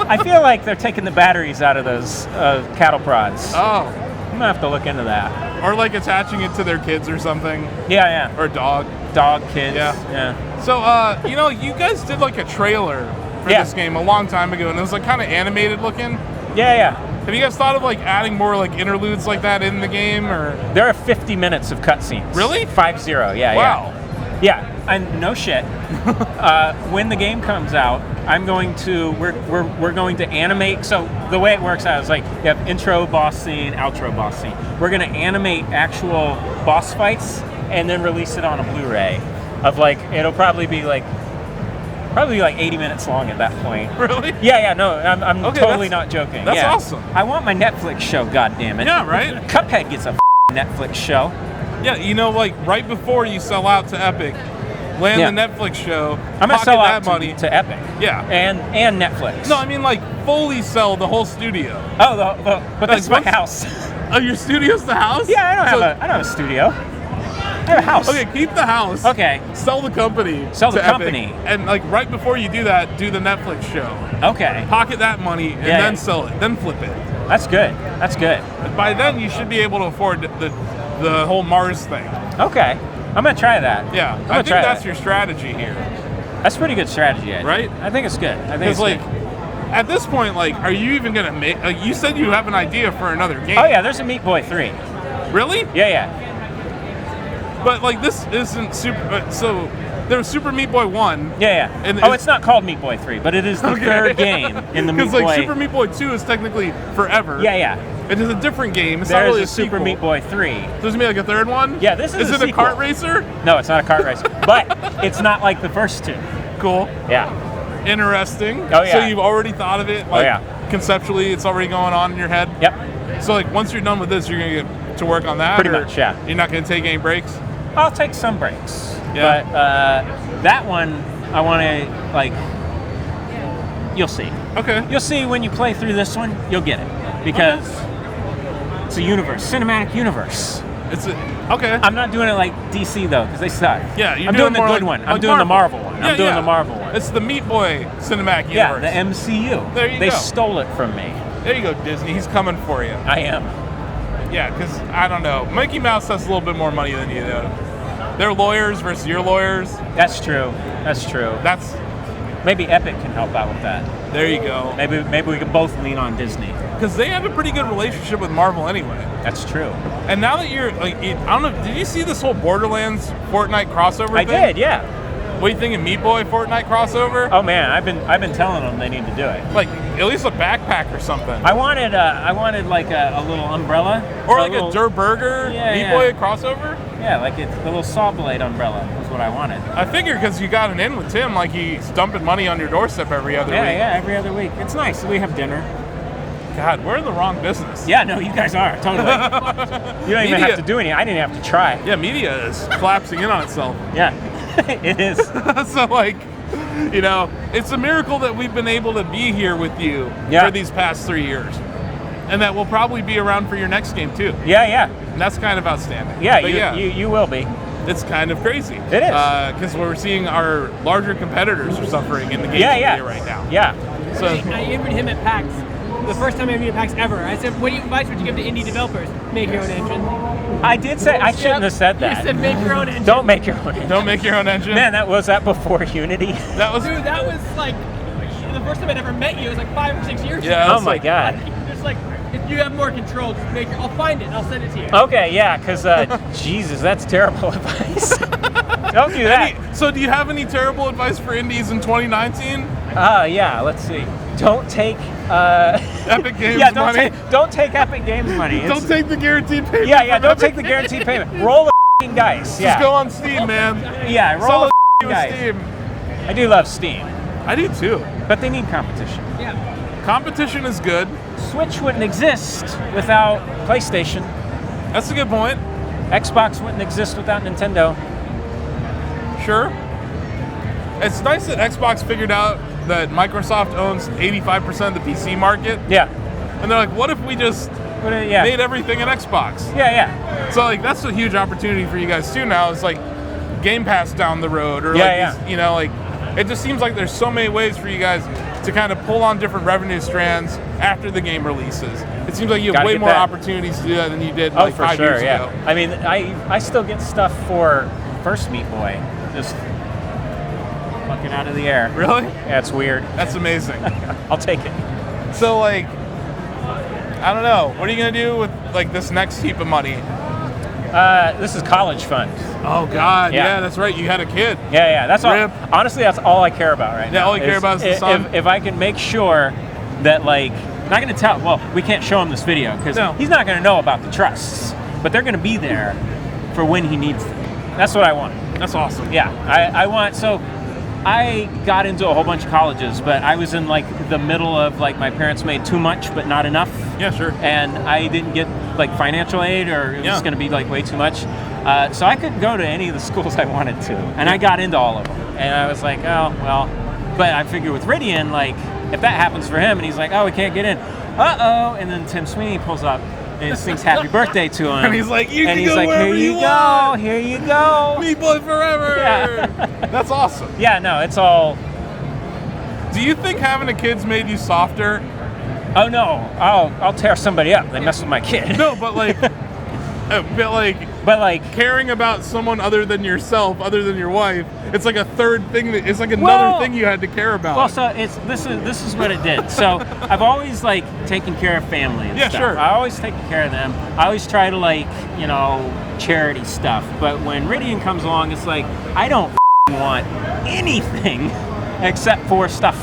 I feel like they're taking the batteries out of those cattle prods. Oh. I'm gonna have to look into that. Or like attaching it to their kids or something. Yeah. Or dog. Dog kids. Yeah. So, you guys did like a trailer for this game a long time ago, and it was like kind of animated looking. Yeah. Have you guys thought of like adding more like interludes like that in the game, or? There are 50 minutes of cutscenes. Really? 50. Yeah. Wow. Yeah. And no shit. When the game comes out, we're going to animate. So the way it works out is like you have intro boss scene, outro boss scene. We're going to animate actual boss fights and then release it on a Blu-ray of like, it'll probably be like 80 minutes long at that point. Really? Yeah, no, I'm totally not joking. That's awesome. I want my Netflix show, goddammit. Yeah, right? Cuphead gets a Netflix show. Yeah, like right before you sell out to Epic, land the Netflix show, I'm going to sell out money to Epic. Yeah. And Netflix. No, I mean like fully sell the whole studio. Oh, but that's my house. Oh, your studio's the house? Yeah, I don't have a studio. I have a house. Okay, keep the house. Okay. Sell the company. Sell the to Epic, company. and like right before you do that, do the Netflix show. Okay. Pocket that money and then sell it. Then flip it. That's good. By then you should be able to afford the whole Mars thing. Okay. I'm going to try that. Yeah. I think that's your strategy here. That's a pretty good strategy, right? I think it's good. Because at this point, like, are you even going to make... you said you have an idea for another game. Oh, yeah. There's a Meat Boy 3. Really? Yeah. But, like, this isn't super... so, there's Super Meat Boy 1. Yeah. And it's not called Meat Boy 3, but it is the third game in the Meat Boy... Because, like, Super Meat Boy 2 is technically forever. Yeah. It is a different game. It's There's not really a Super sequel. Meat Boy 3. There's going to be, like, a third one? Yeah, this is Is it sequel. a kart racer? No, it's not a kart racer. But it's not like the first two. Cool. Yeah. Interesting. Oh, yeah. So you've already thought of it? Like, conceptually, it's already going on in your head? Yep. So, like, once you're done with this, you're going to get to work on that? Pretty much, yeah. You're not going to take any breaks? I'll take some breaks. Yeah. But that one, I want to, like, you'll see. Okay. You'll see when you play through this one, you'll get it. Because it's a universe, cinematic universe. Okay. I'm not doing it like DC though, because they suck. Yeah, you're I'm doing doing the more good like- one. I'm like doing the Marvel. Marvel one. Yeah, I'm doing yeah. the Marvel one. It's the Meat Boy cinematic Yeah, universe. the MCU. There you They go. stole it from me. There you go, Disney. He's coming for you. I am. Yeah, because I don't know. Mickey Mouse has a little bit more money than you do. They're lawyers versus your lawyers. That's true. That's true. That's Maybe Epic can help out with that. there you go. Maybe we could both lean on Disney. Because they have a pretty good relationship with Marvel anyway. That's true. And now that you're like, I don't know. Did you see this whole Borderlands Fortnite crossover I thing? did, yeah. What do you think of Meat Boy Fortnite crossover? Oh man, I've been telling them they need to do it. Like at least a backpack or something. I wanted like a little umbrella Or like little, a Der Burger Yeah, Meat yeah. Boy crossover. Yeah, like it's the little saw blade umbrella was what I wanted. I figure because you got an in with Tim, like he's dumping money on your doorstep every other Yeah, week. yeah, every other week. It's nice. We have dinner. God, we're in the wrong business. Yeah, no, you guys are totally. You don't even Media- have to do anything. I didn't have to try. Yeah, media is collapsing in on itself. Yeah, it is. So like, you know, it's a miracle that we've been able to be here with you Yeah. for these past 3 years. And that we'll probably be around for your next game too. Yeah, yeah, And that's kind of outstanding. yeah. But You will be. it's kind of crazy. It is. Because we're seeing our larger competitors are suffering in the game Yeah, media right now. Yeah. So I interviewed him at PAX. The first time I interviewed at PAX ever. I said, what advice would you give to indie developers? Make your own engine. I did say I shouldn't have said He that. said, make your own engine. Don't make your own. don't make your own engine. Man, that was before Unity. That was Dude, that was like the first time I'd ever met you. It was like 5 or 6 years Yeah. ago. Oh my god. Just like, if you have more control, just make your. I'll find it and I'll send it to you. Okay, yeah, because Jesus, that's terrible advice. Don't do that. So do you have any terrible advice for indies in 2019? Yeah. Let's see. Don't take. Epic Games Yeah, don't money. don't take Epic Games money. Don't take the guaranteed payment. Yeah, yeah. from Don't Epic take the guaranteed payment. Roll the f***ing dice. Yeah. Just go on Steam, man. Yeah, roll Sell the it f***ing with dice. Steam. I do love Steam, I do too. but they need competition. Yeah. Competition is good. Switch wouldn't exist without PlayStation. That's a good point. Xbox wouldn't exist without Nintendo. Sure. It's nice that Xbox figured out that Microsoft owns 85% of the PC market. Yeah. And they're like, what if we just Yeah. made everything an Xbox? Yeah, yeah. So like that's a huge opportunity for you guys too now. It's like Game Pass down the road or Yeah, like yeah. these, you know, like it just seems like there's so many ways for you guys to kind of pull on different revenue strands after the game releases. It seems like you have Gotta way get more that. opportunities to do that than you did Oh, like for 5 sure, years yeah. ago. I mean, I still get stuff for first Meat Boy, just fucking out of the air. Really? Yeah, it's weird. That's amazing. I'll take it. So like, I don't know. What are you gonna do with like this next heap of money? This is college fund. Oh God, Yeah. yeah, that's right. You had a kid. Yeah, yeah. That's all. Rip. Honestly, that's all I care about right now. all you care about is the son? If I can make sure that, like, not going to tell. Well, we can't show him this video because No. he's not going to know about the trusts, but they're going to be there for when he needs them. That's what I want. That's awesome. Yeah, I want. So I got into a whole bunch of colleges, but I was in like the middle of like my parents made too much but not enough. Yeah, sure. And I didn't get like financial aid, or it was Yeah. going to be like way too much. So I couldn't go to any of the schools I wanted to, and I got into all of them. And I was like, oh well. But I figured with Ridian, like if that happens for him, and he's like, oh, we can't get in. And then Tim Sweeney pulls up and sings "Happy Birthday" to him, And he's like, you and can he's go like, wherever here you you want. go, here you go. Meat Boy forever. Yeah. That's awesome. Yeah, no, it's all. Do you think having a kid's made you softer? Oh no, I'll tear somebody up. They mess with my kid. No, but like, But like, caring about someone other than yourself, other than your wife, it's like a third thing. It's like another thing you had to care about. well, so this is what it did. So I've always like taken care of family and Yeah, stuff. sure. I always take care of them. I always try to like, charity stuff. But when Ridian comes along, it's like I don't want anything except for stuff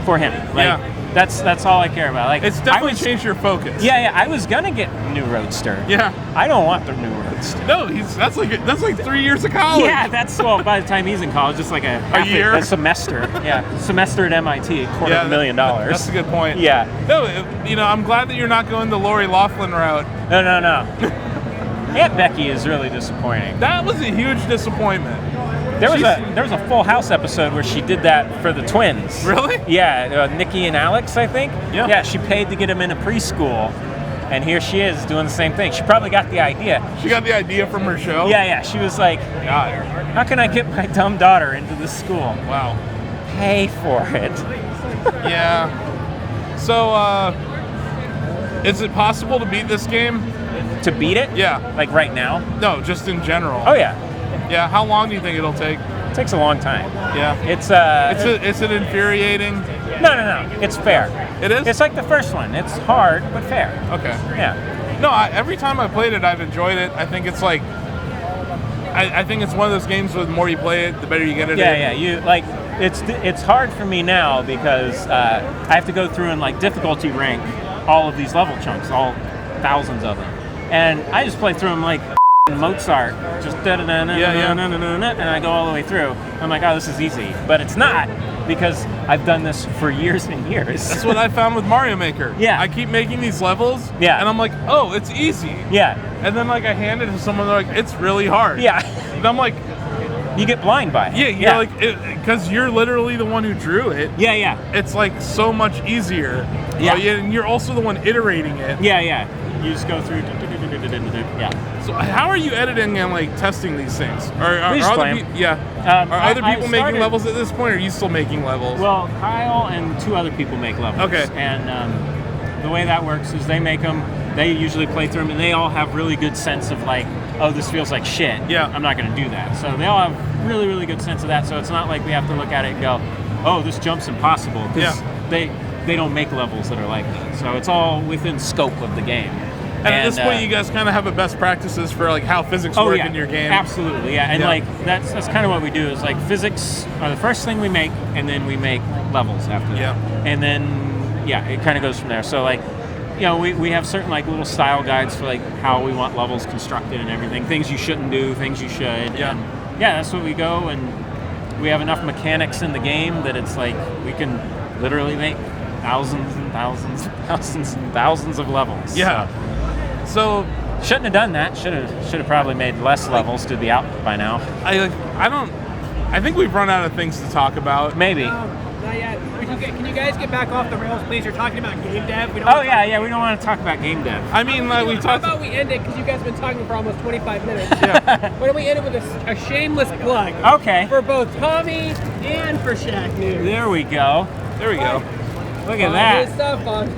for him. Like, Yeah. That's all I care about. Like It's definitely changed your focus. Yeah, I was gonna get a new Roadster. Yeah. I don't want the new Roadster. No, that's like 3 years of college. Yeah, by the time he's in college, just like a year? a semester. Yeah, semester at MIT, $250,000. That's a good point. Yeah. No, I'm glad that you're not going the Lori Loughlin route. No. Aunt Becky is really disappointing. That was a huge disappointment. There was a Full House episode where she did that for the twins. Really? Yeah, Nikki and Alex, I think. Yeah. Yeah, she paid to get them in a preschool, And here she is doing the same thing. She probably got the idea. She got the idea from her show? Yeah. She was like, God. how can I get my dumb daughter into this school? Wow. Pay for it. Yeah. So, is it possible to beat this game? To beat it? Yeah. Like right now? No, just in general. Oh, yeah. Yeah, how long do you think it'll take? It takes a long time. Yeah. Is it infuriating? No. It's fair. It is? It's like the first one. It's hard, but fair. Okay. Yeah. No, every time I played it, I've enjoyed it. I think it's like, I think it's one of those games where the more you play it, the better you get at it. Yeah. You like it's hard for me now because I have to go through and like difficulty rank all of these level chunks, all thousands of them, and I just play through them like Mozart, just and I go all the way through. I'm like, oh, this is easy, but it's not because I've done this for years and years. That's what I found with Mario Maker. Yeah. I keep making these levels. Yeah. And I'm like, oh, it's easy. Yeah. And then like I hand it to someone, they're like, it's really hard. Yeah. And I'm like, you get blind by it. yeah, you're like, because you're literally the one who drew it. Yeah. It's like so much easier. Yeah. And you're also the one iterating it. Yeah. You just go through. Yeah. So how are you editing and like testing these things? We just play 'em. Are other I people started- making levels at this point, or are you still making levels? Well, Kyle and 2 other people make levels. Okay. And the way that works is they make them. They usually play through them, and they all have really good sense of like, oh, this feels like shit. Yeah. I'm not going to do that. So they all have really, really good sense of that. So it's not like we have to look at it and go, oh, this jump's impossible. 'Cause they don't make levels that are like that. So it's all within scope of the game. And at this point, you guys kind of have a best practices for like how physics work in your game. Absolutely, yeah. And like that's kind of what we do is like physics are the first thing we make, and then we make levels after that. Yeah. And then it kind of goes from there. So like, we have certain like little style guides for like how we want levels constructed and everything. Things you shouldn't do, things you should. Yeah. And that's what we go, and we have enough mechanics in the game that it's like we can literally make thousands and thousands and thousands and thousands of levels. Yeah. So shouldn't have done that. Should have probably made less levels to be out by now. I think we've run out of things to talk about. Maybe. Not yet. Can you guys get back off the rails, please? You're talking about game dev. We don't We don't want to talk about game dev. I mean, we How talked. about we end it because you guys have been talking for almost 25 minutes. Yeah. Why don't we end it with a shameless plug? Okay. For both Tommy and for Shacknews. There we go. There we go. Look at His that. stuff on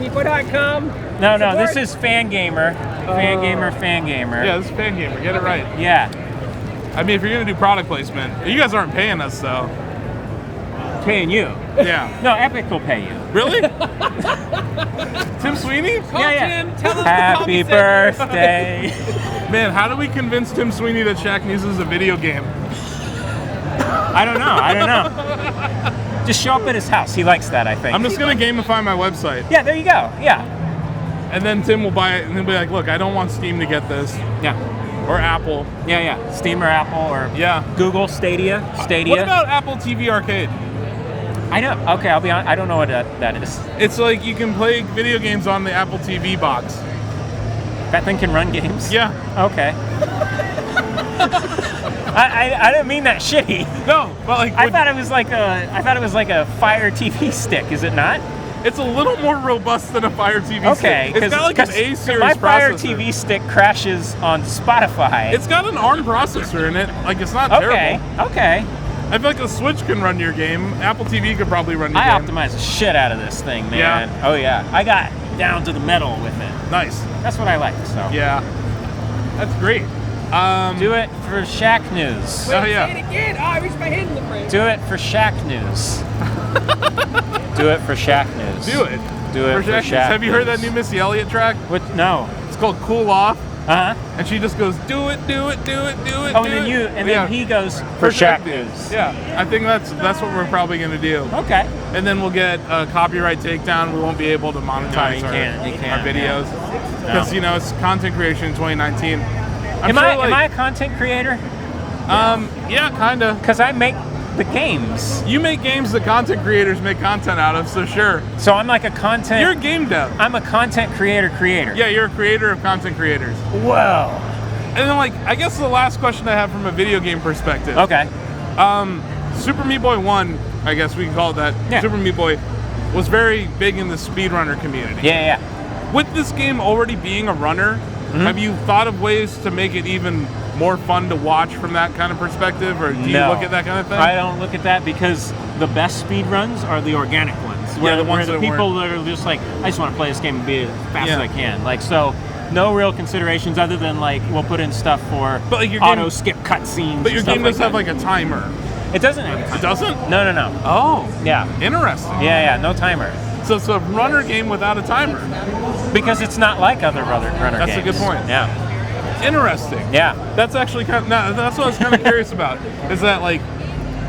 Nipo.com. No, Support. this is Fangamer. Fangamer. Yeah, this is Fangamer. Get it right. Yeah. I mean, if you're gonna do product placement, you guys aren't paying us though. Paying you. Yeah. No, Epic will pay you. Really? Tim Sweeney? Call Tim, tell him Happy Tommy said- birthday. Man, how do we convince Tim Sweeney that Shacknews is a video game? I don't know. Just show up at his house. He likes that, I think. I'm just gonna gamify my website. Yeah, there you go. Yeah. And then Tim will buy it and he'll be like, look, I don't want Steam to get this. Yeah. Or Apple. Yeah. Steam or Apple or Google Stadia. What about Apple TV Arcade? I know. Okay, I'll be honest. I don't know what that is. It's like you can play video games on the Apple TV box. That thing can run games? Yeah. Okay. I didn't mean that shitty. No, but like I thought it was like a Fire TV stick. Is it not? it's a little more robust than a Fire TV Okay, stick. It's got like an A series my Fire processor. TV stick crashes on Spotify. It's got an ARM processor in it. Like it's not okay. terrible. Okay. I feel like a Switch can run your game. Apple TV could probably run your I game. optimize the shit out of this thing, man. Yeah. Oh yeah. I got down to the metal with it. Nice. That's what I like. So Yeah. That's great. do it for Shacknews. Wait, Oh, yeah. say it again. Oh, I reached my hand in the frame. Do it for Shacknews. Do it for Shacknews. Do it. Do it for Shacknews. Have you heard that Shacknews. new Missy Elliott track? What? No. It's called Cool Off. Uh huh. And she just goes, do it, do it, do it, do it. Oh, do and then it. then he goes for Shacknews. Yeah, I think that's what we're probably gonna do. Okay. And then we'll get a copyright takedown. We won't be able to monetize you can't, our videos because No. it's content creation in 2019. Am I a content creator? Yeah, kinda. Because I make the games. You make games that content creators make content out of, so sure. So I'm like a content. You're a game dev. I'm a content creator. Yeah, you're a creator of content creators. Whoa. And then, like, I guess the last question I have from a video game perspective. Okay. Super Meat Boy 1, I guess we can call it that. Yeah. Super Meat Boy was very big in the speedrunner community. Yeah. With this game already being a runner, have you thought of ways to make it even more fun to watch from that kind of perspective, or do you look at that kind of thing? I don't look at that because the best speed runs are the organic ones. Where, the ones where the that people that are just like, I just want to play this game and be as fast as I can. Like, so no real considerations other than like we'll put in stuff for auto skip cutscenes. But your game does have like a timer. It doesn't have a timer. It doesn't? No. Oh. Yeah. Interesting. Yeah, no timer. So it's a runner game without a timer. Because it's not like other runner games. That's a good point. Yeah. Interesting. Yeah. That's actually that's what I was kind of curious about. Is that like,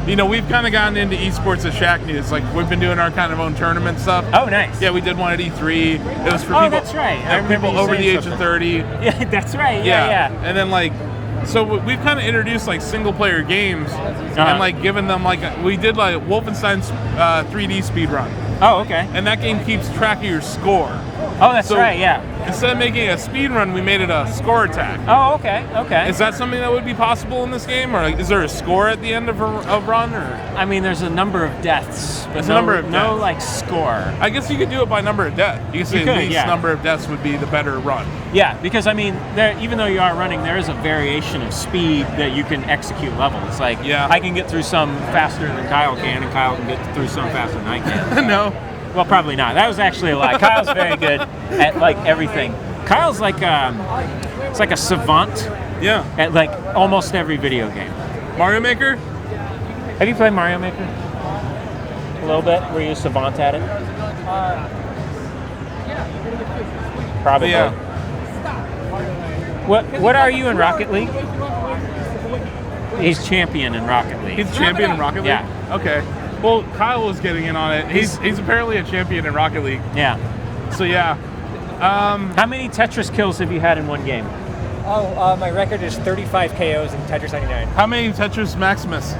you know, we've kind of gotten into esports at Shacknews. Like, we've been doing our kind of own tournament stuff. Oh, nice. Yeah, we did one at E3. It was for people. Oh, that's right. I remember people you over the saying age something. of 30. Yeah, that's right. Yeah. And then like, so we've kind of introduced like single player games and like given them like we did like Wolfenstein's 3D speedrun. Oh, okay. And that game keeps track of your score. Oh, that's right. Yeah. Instead of making a speed run, we made it a score attack. Oh, okay. Okay. Is that something that would be possible in this game, or like, is there a score at the end of a run? Or I mean, there's a number of deaths, but There's a number of no deaths. like score. I guess you could do it by number of deaths. You could say the least number of deaths would be the better run. Yeah, because I mean, even though you are running, there is a variation of speed that you can execute levels. Like, I can get through some faster than Kyle can, and Kyle can get through some faster than I can. No. Well, probably not. That was actually a lie. Kyle's very good at like everything. Kyle's like it's like a savant. Yeah. At like almost every video game. Mario Maker? Have you played Mario Maker? A little bit. Were you a savant at it? Probably. Yeah. What are you in Rocket League? He's champion in Rocket League. He's champion in Rocket League? Yeah. Okay. Well, Kyle was getting in on it. He's apparently a champion in Rocket League. Yeah. So yeah. How many Tetris kills have you had in one game? My record is 35 KOs in Tetris 99. How many Tetris Maximus?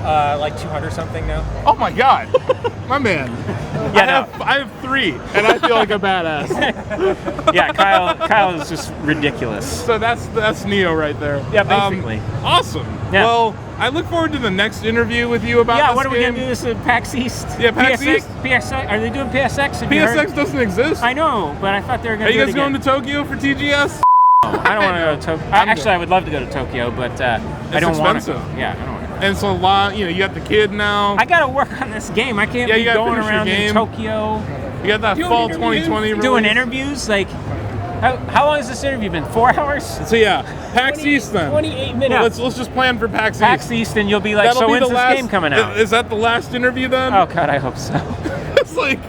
Like 200 something now. Oh my God, my man. Yeah, I have 3, and I feel like a badass. Yeah, Kyle is just ridiculous. So that's Neo right there. Yeah, basically. Awesome. Yeah. Well, I look forward to the next interview with you about this what are we game. going to do this at PAX East? Yeah, PAX PSX, East? PSX, are they doing PSX? Have you heard? PSX doesn't exist. I know, but I thought they were going Are to do you it guys going again. to Tokyo for TGS? I don't want to go to Tokyo. Actually, I would love to go to Tokyo, but I don't want to. expensive. Yeah, I don't want to. And so a lot, you got the kid now. I got to work on this game. I can't Yeah, be you gotta going finish your around in game. Tokyo. You got that fall 2020 release. Doing interviews. Like, how long has this interview been? 4 hours? So yeah, PAX East then. 28 minutes. Let's just plan for PAX East. PAX East, and you'll be like, That'll so be when's the this last, game coming out? Is that the last interview then? Oh God, I hope so. It's like,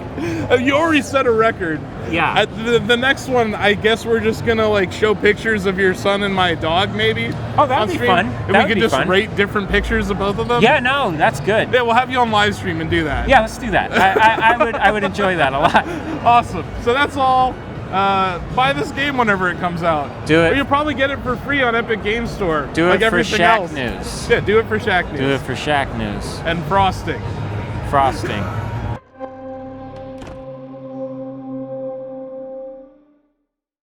you already set a record. Yeah. At the next one, I guess we're just gonna like show pictures of your son and my dog, maybe. Oh, that'd on be stream. fun. If That we would could be just fun. rate different pictures of both of them. Yeah, no, that's good. Yeah, we'll have you on live stream and do that. Yeah, let's do that. I would enjoy that a lot. Awesome. So that's all. Buy this game whenever it comes out. Do it. Or you'll probably get it for free on Epic Game Store. Do like it for everything else. Shacknews. Yeah, do it for Shacknews. Do it for Shacknews. And Frosting. Frosting.